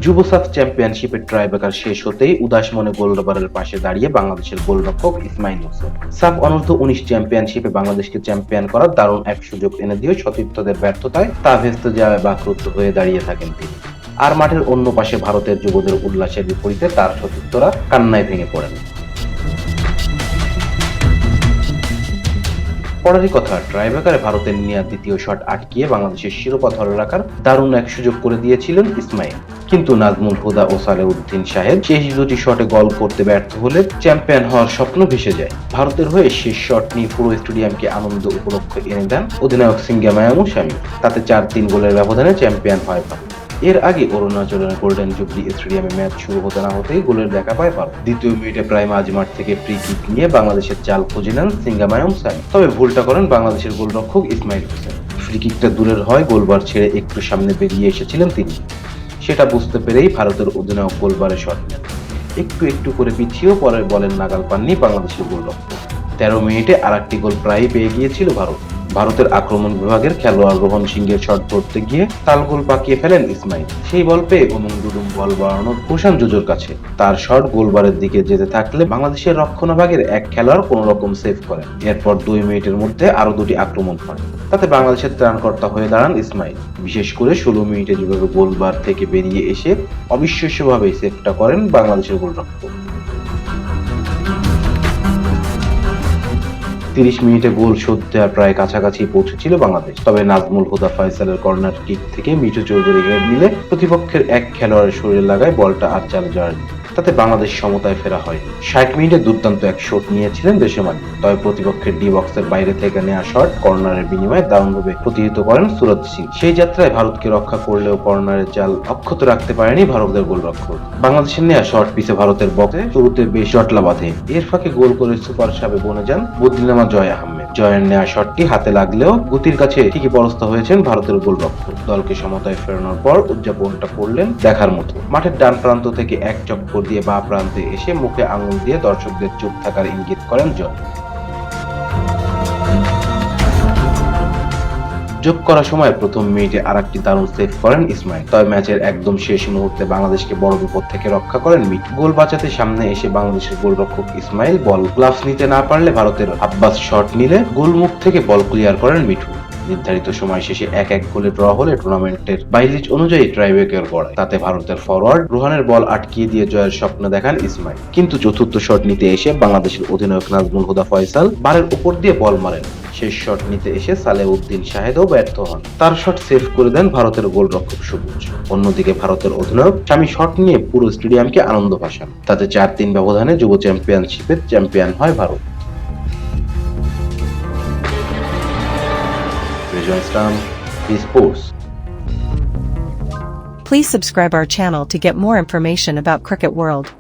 যুব সাফ চ্যাম্পিয়নশিপের ট্রাইব্রেকার শেষ হতেই উদাস মনে গোলরবারের পাশে দাঁড়িয়ে বাংলাদেশের গোলরক্ষক ইসমাইল হোসেন। সাফ অনূর্ধ্ব-19 চ্যাম্পিয়নশিপে বাংলাদেশকে চ্যাম্পিয়ন করার দারুণ এক সুযোগ এনে দিয়েও সতীর্থদের ব্যর্থতায় তা ভেস্তে যাওয়ায় বাকরুদ্ধ হয়ে দাঁড়িয়ে থাকেন তিনি। আর মাঠের অন্য পাশে ভারতের যুবদের উল্লাসের বিপরীতে তার সতীর্থরা কান্নায় ভেঙে পড়েন। পরেরই কথা, ট্রাইব্রেকারে ভারতের নেয়া দ্বিতীয় শট আটকিয়ে বাংলাদেশের শিরোপা ধরে রাখার দারুণ এক সুযোগ করে দিয়েছিলেন ইসমাইল। কিন্তু নাজমুল হুদা ও সালেউদ্দিন সাহেব শেষ দুটি শটে গোল করতে ব্যর্থ হলে চ্যাম্পিয়ন হওয়ার স্বপ্ন ভেসে যায়। ভারতের হয়ে শেষ শট নিয়ে পুরো স্টেডিয়ামকে আনন্দ উপলক্ষ এনে দেন অধিনায়ক সিঙ্গামায়ামু শামী। তাতে 4-3 গোলের ব্যবধানে চ্যাম্পিয়ন হয় ভারত। এর আগে অরুণাচলের গোল্ডেন জুবলি স্টেডিয়ামে ম্যাচ শুরু হতে না হতেই গোলের দেখা পায় ভারত। দ্বিতীয় মিনিটে প্রায় মাঝমাঠ থেকে ফ্রি কিক নিয়ে বাংলাদেশের জাল খুঁজে নেন সিঙ্গামায়াম শামী, তবে ভুলটা করেন বাংলাদেশের গোলরক্ষক ইসমাইল হোসেন। ফ্রি কিকটা দূরের হয়, গোলবার ছেড়ে একটু সামনে বেরিয়ে এসেছিলেন তিনি। সেটা বুঝতে পেরেই ভারতের অধিনায়ক গোলবারে শট নেন। একটু একটু করে পিছিয়েও পরের বলের নাগাল পাননি বাংলাদেশের গোলরক্ষক। 13 মিনিটে আরেকটি গোল প্রায় পেয়ে গিয়েছিল ভারত। ভারতের আক্রমণ বিভাগের খেলোয়াড় রোহন সিংয়ের শট ধরতে গিয়ে তাল গোল পাকিয়ে ফেলেন ইসমাইল। সেই বল পেয়ে উমুং-ডুডুম বল বাড়ানো প্রশান্ত জোজোর কাছে। তার শট গোলবারের দিকে যেতে থাকলে বাংলাদেশের রক্ষণভাগের এক খেলোয়াড় কোন রকম সেভ করেন। এরপর 2 মিনিটের মধ্যে আরো দুটি আক্রমণ হয়। তাতে বাংলাদেশের ত্রাণকর্তা হয়ে দাঁড়ান ইসমাইল। বিশেষ করে 16 মিনিটে যেভাবে গোলবার থেকে বেরিয়ে এসে অবিশ্বাস্যভাবে সেভটা করেন বাংলাদেশের গোলরক্ষক। 30 মিনিটে গোল শোধ দেওয়ার প্রায় কাছাকাছি পৌঁছেছিল বাংলাদেশ, তবে নাজমুল হুদা ফয়সালের কর্নার কিক থেকে মিঠু চৌধুরী হেড নিলে প্রতিপক্ষের এক খেলোয়াড়ের শরীরে লাগায় বলটা আর জালে যায়নি। তাতে বাংলাদেশ সমতায় ফেরা হয়। 60 মিনিটে দুর্দান্ত এক শট নিয়েছিলেন দেশমালী, তবে প্রতিপক্ষের ডি বক্সের বাইরে থেকে নেওয়া শট কর্নারের বিনিময়ে দারুণভাবে প্রতিহত করেন সুরজ সিং। সেই যাত্রায় ভারতকে রক্ষা করলেও কর্নারের জাল অক্ষত রাখতে পারেনি ভারতের গোলরক্ষক। বাংলাদেশের নেওয়া শট পিছে ভারতের বক্সে শুরুতে বেশ জটলা বাঁধে। এর ফাঁকে গোল করে সুপার সাবে বনে যান বদলিনামা জয় আহমেদ। জয়ের নেওয়া শটটি হাতে লাগলেও গতির কাছে ঠিকই পরাস্ত হয়েছেন ভারতের গোলরক্ষক। দলকে সমতায় ফেরানোর পর উদযাপনটা করলেন দেখার মতো। মাঠের ডান প্রান্ত থেকে এক চক্কর দিয়ে বাঁ প্রান্তে এসে মুখে আঙুল দিয়ে দর্শকদের চুপ থাকার ইঙ্গিত করেন জয়। যোগ করার সময় প্রথম মিনিটে আরেকটি দারুণ সেভ করেন ইসমাইল, তবে ম্যাচের একদম শেষ মুহূর্তে বাংলাদেশকে বড় বিপদ থেকে রক্ষা করেন মিঠু। গোল বাঁচাতে সামনে এসে বাংলাদেশের গোলরক্ষক ইসমাইল বল গ্লাভস নিতে না পারলে ভারতের আব্বাস শট নিলে গোলমুখ থেকে বল ক্লিয়ার করেন মিঠু। নির্ধারিত সময় শেষে 1-1 গোলে ড্র হলে টুর্নামেন্টের বাইলিজ অনুযায়ী ট্রাইব্রেকার গড়ায়। তাতে ভারতের ফরওয়ার্ড রোহানের বল আটকিয়ে দিয়ে জয়ের স্বপ্ন দেখান ইসমাইল, কিন্তু চতুর্থ শট নিতে এসে বাংলাদেশের অধিনায়ক নাজমুল হুদা ফয়সাল বারের উপর দিয়ে বল মারেন। শেষ শট নিতে এসে সালেউদ্দিন সাহেদও ব্যর্থ হন। তার শট সেভ করে দেন ভারতের গোলরক্ষক সবুজ। অন্যদিকে ভারতের অধিনায়ক শামী শট নিয়ে পুরো স্টেডিয়ামকে আনন্দ ভাসান। তাতে 4-3 ব্যবধানে যুব চ্যাম্পিয়নশিপের চ্যাম্পিয়ন হয় Bharat. Sports. Please subscribe our channel to get more information about Cricket World.